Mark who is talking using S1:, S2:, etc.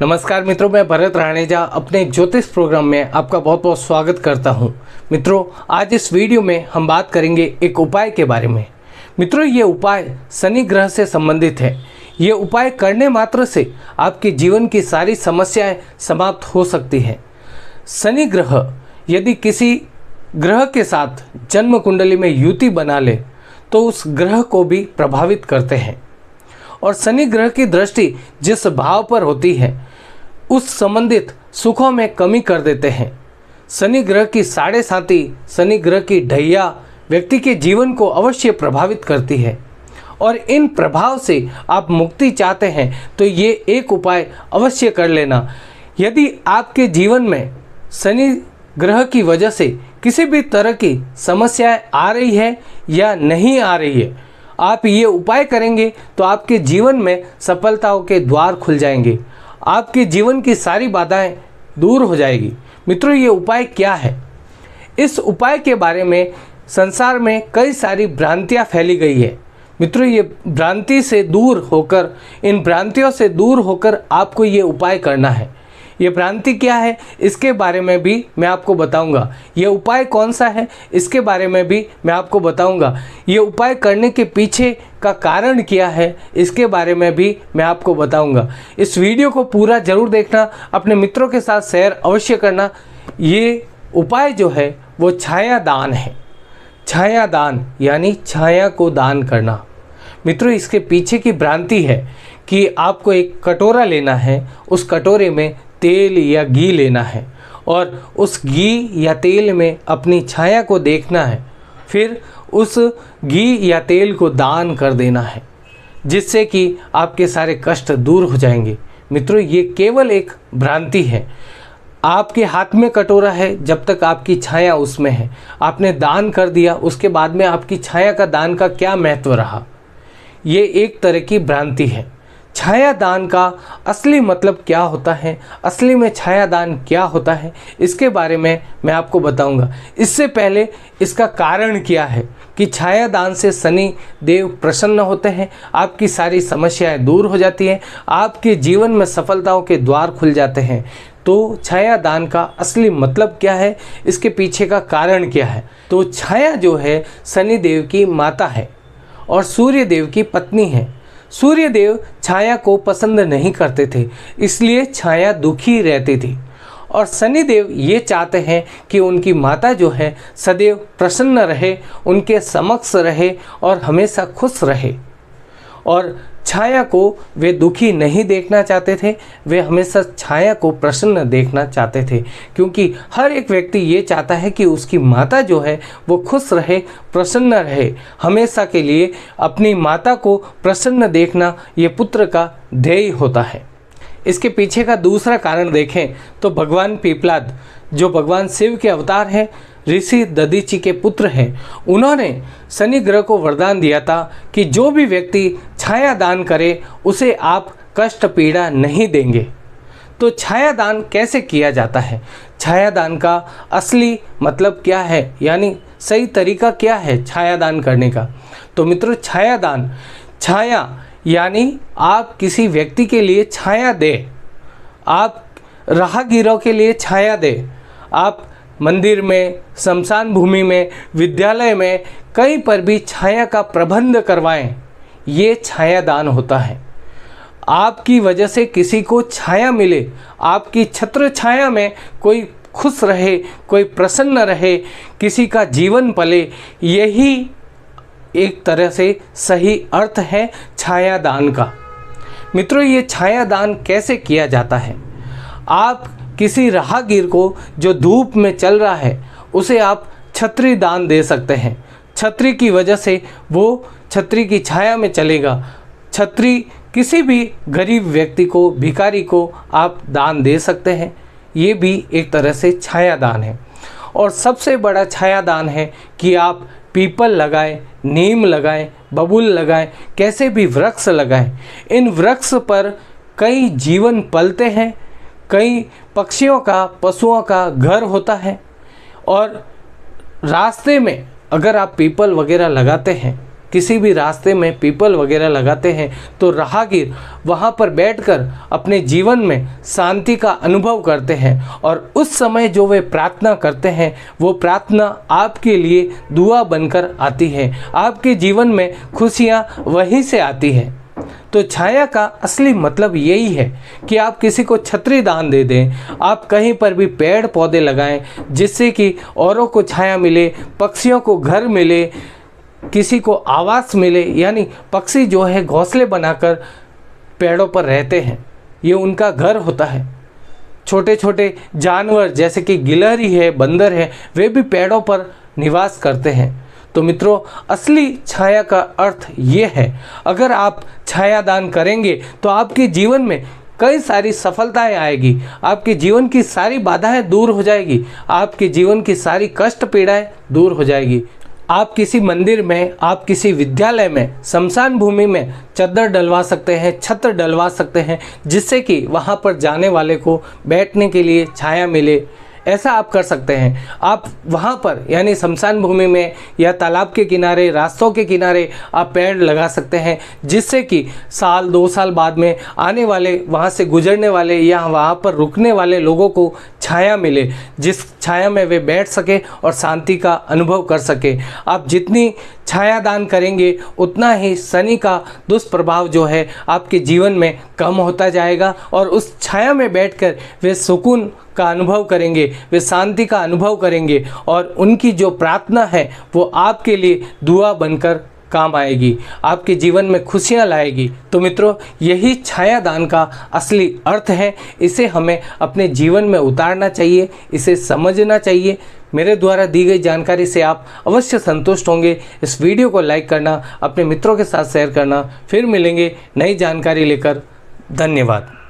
S1: नमस्कार मित्रों, मैं भरत राणेजा अपने ज्योतिष प्रोग्राम में आपका बहुत बहुत स्वागत करता हूं। मित्रों, आज इस वीडियो में हम बात करेंगे एक उपाय के बारे में। मित्रों, ये उपाय शनि ग्रह से संबंधित है। ये उपाय करने मात्र से आपके जीवन की सारी समस्याएं समाप्त हो सकती हैं। शनि ग्रह यदि किसी ग्रह के साथ जन्म कुंडली में युति बना ले तो उस ग्रह को भी प्रभावित करते हैं, और शनि ग्रह की दृष्टि जिस भाव पर होती है उस संबंधित सुखों में कमी कर देते हैं। शनि ग्रह की साढ़े साती, शनि ग्रह की ढैया व्यक्ति के जीवन को अवश्य प्रभावित करती है, और इन प्रभाव से आप मुक्ति चाहते हैं तो ये एक उपाय अवश्य कर लेना। यदि आपके जीवन में शनि ग्रह की वजह से किसी भी तरह की समस्याएं आ रही है या नहीं आ रही है, आप ये उपाय करेंगे तो आपके जीवन में सफलताओं के द्वार खुल जाएंगे, आपके जीवन की सारी बाधाएं दूर हो जाएगी। मित्रों, ये उपाय क्या है? इस उपाय के बारे में संसार में कई सारी भ्रांतियां फैली गई है। मित्रों, ये भ्रांति से दूर होकर, इन भ्रांतियों से दूर होकर आपको ये उपाय करना है। ये भ्रांति क्या है इसके बारे में भी मैं आपको बताऊंगा। ये उपाय कौन सा है इसके बारे में भी मैं आपको बताऊंगा। ये उपाय करने के पीछे का कारण क्या है इसके बारे में भी मैं आपको बताऊंगा। इस वीडियो को पूरा जरूर देखना, अपने मित्रों के साथ शेयर अवश्य करना। ये उपाय जो है वो छाया दान है। छाया दान यानी छाया को दान करना। मित्रों, इसके पीछे की भ्रांति है कि आपको एक कटोरा लेना है, उस कटोरे में तेल या घी लेना है और उस घी या तेल में अपनी छाया को देखना है, फिर उस घी या तेल को दान कर देना है, जिससे कि आपके सारे कष्ट दूर हो जाएंगे। मित्रों, ये केवल एक भ्रांति है। आपके हाथ में कटोरा है जब तक आपकी छाया उसमें है। आपने दान कर दिया, उसके बाद में आपकी छाया का दान का क्या महत्व रहा? ये एक तरह की भ्रांति है। छाया दान का असली मतलब क्या होता है, असली में छाया दान क्या होता है, इसके बारे में मैं आपको बताऊंगा। इससे पहले इसका कारण क्या है कि छाया दान से शनि देव प्रसन्न होते हैं, आपकी सारी समस्याएं दूर हो जाती हैं, आपके जीवन में सफलताओं के द्वार खुल जाते हैं। तो छाया दान का असली मतलब क्या है, इसके पीछे का कारण क्या है? तो छाया जो है शनि देव की माता है और सूर्य देव की पत्नी है। सूर्य देव छाया को पसंद नहीं करते थे, इसलिए छाया दुखी रहती थी, और शनि देव ये चाहते हैं कि उनकी माता जो है सदैव प्रसन्न रहे, उनके समक्ष रहे और हमेशा खुश रहे। और छाया को वे दुखी नहीं देखना चाहते थे, वे हमेशा छाया को प्रसन्न देखना चाहते थे, क्योंकि हर एक व्यक्ति ये चाहता है कि उसकी माता जो है वो खुश रहे, प्रसन्न रहे। हमेशा के लिए अपनी माता को प्रसन्न देखना ये पुत्र का ध्येय होता है। इसके पीछे का दूसरा कारण देखें तो भगवान पीपलाद, जो भगवान शिव के अवतार हैं, ऋषि दधीचि के पुत्र हैं, उन्होंने शनि ग्रह को वरदान दिया था कि जो भी व्यक्ति छाया दान करे उसे आप कष्ट पीड़ा नहीं देंगे। तो छाया दान कैसे किया जाता है, छाया दान का असली मतलब क्या है, यानी सही तरीका क्या है छाया दान करने का? तो मित्रों, छाया दान, छाया यानी आप किसी व्यक्ति के लिए छाया दे, आप राहगीरों के लिए छाया दे, आप मंदिर में, शमशान भूमि में, विद्यालय में, कहीं पर भी छाया का प्रबंध करवाएं। ये छाया दान होता है। आपकी वजह से किसी को छाया मिले, आपकी छत्र छाया में कोई खुश रहे, कोई प्रसन्न रहे, किसी का जीवन पले, यही एक तरह से सही अर्थ है छाया दान का। मित्रों, ये छाया दान कैसे किया जाता है? आप किसी राहगीर को जो धूप में चल रहा है उसे आप छतरी दान दे सकते हैं। छतरी की वजह से वो छतरी की छाया में चलेगा। छतरी किसी भी गरीब व्यक्ति को, भिखारी को आप दान दे सकते हैं। ये भी एक तरह से छाया दान है। और सबसे बड़ा छाया दान है कि आप पीपल लगाएं, नीम लगाएं, बबूल लगाएं, कैसे भी वृक्ष लगाएं। इन वृक्ष पर कई जीवन पलते हैं, कई पक्षियों का, पशुओं का घर होता है, और रास्ते में अगर आप पीपल वगैरह लगाते हैं किसी भी रास्ते में पीपल वगैरह लगाते हैं तो राहगीर वहाँ पर बैठकर अपने जीवन में शांति का अनुभव करते हैं और उस समय जो वे प्रार्थना करते हैं वो प्रार्थना आपके लिए दुआ बनकर आती है। आपके जीवन में खुशियाँ वहीं से आती हैं। तो छाया का असली मतलब यही है कि आप किसी को छतरी दान दे दें, आप कहीं पर भी पेड़ पौधे लगाएं जिससे कि औरों को छाया मिले, पक्षियों को घर मिले, किसी को आवास मिले। यानी पक्षी जो है घोंसले बनाकर पेड़ों पर रहते हैं, ये उनका घर होता है। छोटे छोटे जानवर जैसे कि गिलहरी है, बंदर है, वे भी पेड़ों पर निवास करते हैं। तो मित्रों, असली छाया का अर्थ ये है, अगर आप छाया दान करेंगे तो आपके जीवन में कई सारी सफलताएं आएगी, आपके जीवन की सारी बाधाएं दूर हो जाएगी, आपके जीवन की सारी कष्ट पीड़ाएं दूर हो जाएगी। आप किसी मंदिर में, आप किसी विद्यालय में, शमशान भूमि में चद्दर डलवा सकते हैं, छत्र डलवा सकते हैं, जिससे कि वहाँ पर जाने वाले को बैठने के लिए छाया मिले। ऐसा आप कर सकते हैं। आप वहाँ पर यानी शमशान भूमि में या तालाब के किनारे, रास्तों के किनारे आप पेड़ लगा सकते हैं, जिससे कि साल 2 साल बाद में आने वाले, वहाँ से गुजरने वाले या वहाँ पर रुकने वाले लोगों को छाया मिले, जिस छाया में वे बैठ सके और शांति का अनुभव कर सके। आप जितनी छाया दान करेंगे उतना ही शनि का दुष्प्रभाव जो है आपके जीवन में कम होता जाएगा और उस छाया में बैठकर वे सुकून का अनुभव करेंगे, वे शांति का अनुभव करेंगे और उनकी जो प्रार्थना है वो आपके लिए दुआ बनकर काम आएगी, आपके जीवन में खुशियाँ लाएगी। तो मित्रों, यही छाया दान का असली अर्थ है। इसे हमें अपने जीवन में उतारना चाहिए, इसे समझना चाहिए। मेरे द्वारा दी गई जानकारी से आप अवश्य संतुष्ट होंगे। इस वीडियो को लाइक करना, अपने मित्रों के साथ शेयर करना। फिर मिलेंगे नई जानकारी लेकर। धन्यवाद।